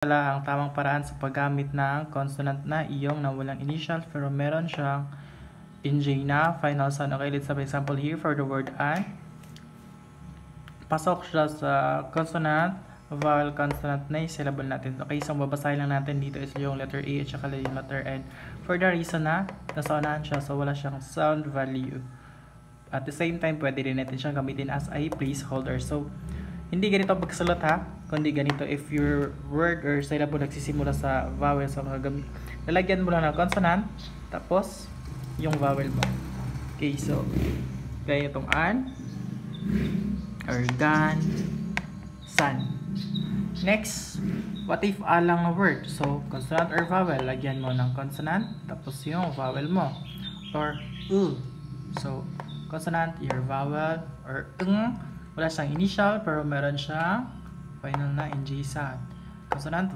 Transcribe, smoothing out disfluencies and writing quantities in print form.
Pala ang tamang paraan sa paggamit ng consonant na iyong na walang initial pero meron siyang NJ na final sound. Okay, let's have example here for the word an. Pasok siya sa consonant, vowel, consonant na yung syllable natin. Okay, so babasahin lang natin dito is yung letter A at saka yung letter N. For the reason na nasa unahan siya, so wala siyang sound value. At the same time, pwede rin natin siyang gamitin as a placeholder. So, hindi ganito pagsulat ha, kundi ganito if your word or syllable nagsisimula sa vowel, so lalagyan mo lang ng consonant, tapos yung vowel mo. Okay, so gaya itong an, or gan, san. Next, what if alang word? So, consonant or vowel, lagyan mo ng consonant, tapos yung vowel mo. Or so, consonant, your vowel, or wala siyang initial pero meron siyang final na NJ sound. Consonant,